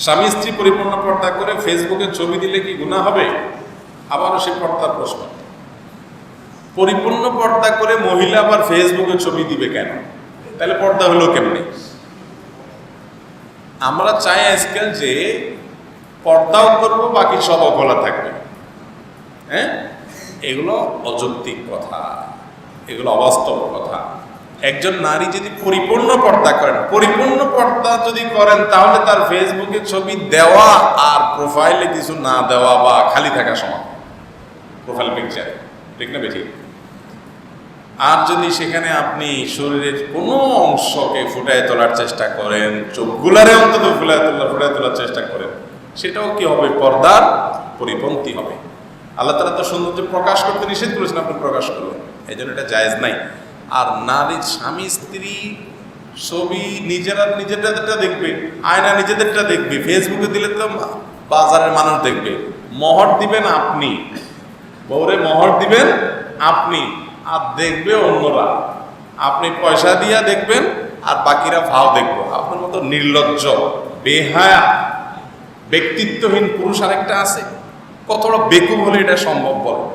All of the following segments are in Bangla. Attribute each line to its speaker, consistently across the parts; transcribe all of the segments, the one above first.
Speaker 1: স্বামী স্ত্রী পরিপূর্ণ পর্দা করে ফেসবুকে ছবি দিলে কি গুনাহ হবে? আবারও সে পর্দার প্রশ্ন। পরিপূর্ণ পর্দা করে মহিলা আবার ফেসবুকে ছবি দিবে কেন? তাহলে পর্দা হলো কেমনি? আমরা চাই আজকাল যে পর্দাও করবো, বাকি সব অগলা থাকবে। হ্যাঁ, এগুলো অযৌক্তিক কথা, এগুলো অবাস্তব কথা। একজন নারী যদি পরিপূর্ণ পর্দা করেন, পরিপূর্ণ পর্দা যদি করেন, তাহলে তার ফেসবুকে ছবি দেওয়া আর প্রোফাইলে কিছু না দেওয়া বা খালি থাকা সমান, প্রোফাইল পিকচার, ঠিক না বেঠিক? আর যদি সেখানে আপনি শরীরের কোনো অংশকে ফুটায় তোলার চেষ্টা করেন, চোখগুলারে অন্তত ফুটায় তোলার চেষ্টা করেন, সেটাও কি হবে? পর্দার পরিপন্থী হবে। আল্লাহ তাআলা তো সৌন্দর্য প্রকাশ করতে নিষেধ করেছেন, আপনি প্রকাশ করলেন, এই জন্য এটা জায়েজ নাই। আর নারীর স্বামী স্ত্রী ছবি নিজেদেরটা দেখবে, আয়না নিজেদেরটা দেখবে, ফেসবুকে দিলে তো বাজারের মানুষ দেখবে। মোহর দিবেন আপনি, বউরে মোহর দিবেন আপনি, আর দেখবে অন্যরা। আপনি পয়সা দিয়া দেখবেন আর বাকিরা ভাও দেখবো। আপনার মতো নির্লজ্জ, বেহায়া, ব্যক্তিত্বহীন পুরুষ আরেকটা আছে? কতটা বেকুব হলে এটা সম্ভব? বলে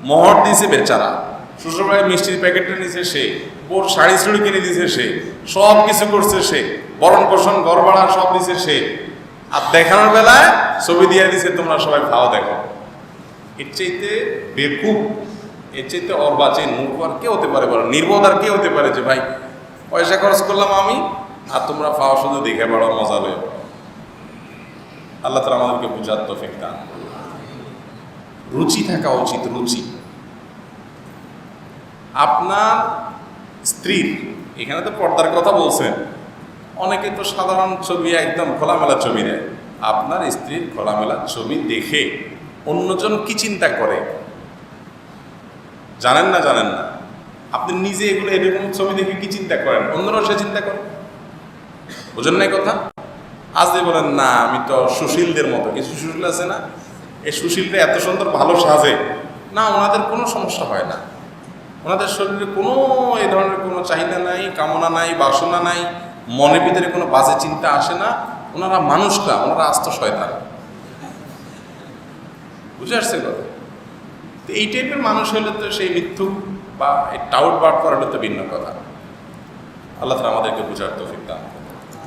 Speaker 1: মোহর দিয়েছে বেচারা, শ্বশুরবাড়ি মিষ্টির প্যাকেটটা নিয়েছে সে, বোর শাড়ি চুড়ি কিনে দিয়েছে সে, সব কিছু করছে সে, বরণ পোষণ ঘর ভাড়া সব দিছে সে, আর দেখানোর বেলায় ছবি দিয়ে দিছে তোমরা সবাই ভাও দেখো। এর চাইতে বেকুব, এর চাইতে অর্বাচীন মূর্খ আর কে হতে পারে? বলো, নির্বোধ আর কে হতে পারে যে ভাই পয়সা খরচ করলাম আমি আর তোমরা ভাও শুধু দেখে বড় মজা লয়ে বড়। আল্লাহ তাআলা আমাদেরকে বুঝার তৌফিক দান। রুচি থাকা উচিত, রুচি। আপনার স্ত্রীর, এখানে তো পর্দার কথা বলছেন, অনেকে তো সাধারণ ছবি, একদম খোলামেলা ছবি দেয়। আপনার স্ত্রীর খোলামেলা ছবি দেখে অন্যজন কি চিন্তা করে জানেন না? জানেন না? আপনি নিজে এগুলো এরকম ছবি দেখে কি চিন্তা করেন, অন্যরাও সে চিন্তা করে। বুঝেন নাই কথা? আজ যে বলেন না আমি তো সুশীলদের মতো, কিছু সুশীল আছে না, এই সুশীলটা এত সুন্দর ভালো সাজে না, ওনাদের কোনো সমস্যা হয় না, ওনাদের শরীরে কোনো এই ধরনের কোনো চাহিদা নাই, কামনা নাই, বাসনা নাই, মনের ভিতরে কোনো বাজে চিন্তা আসে না। ওনারা মানুষ না, ওনারা আস্ত শয়তান। বুঝে আসছে কথা? তো এই টাইপের মানুষ হলে তো সেই মিথ্যুক বা এই টাউট বাট করাটা তো ভিন্ন কথা। আল্লাহ তাআলা আমাদেরকে বুঝার তৌফিক দান।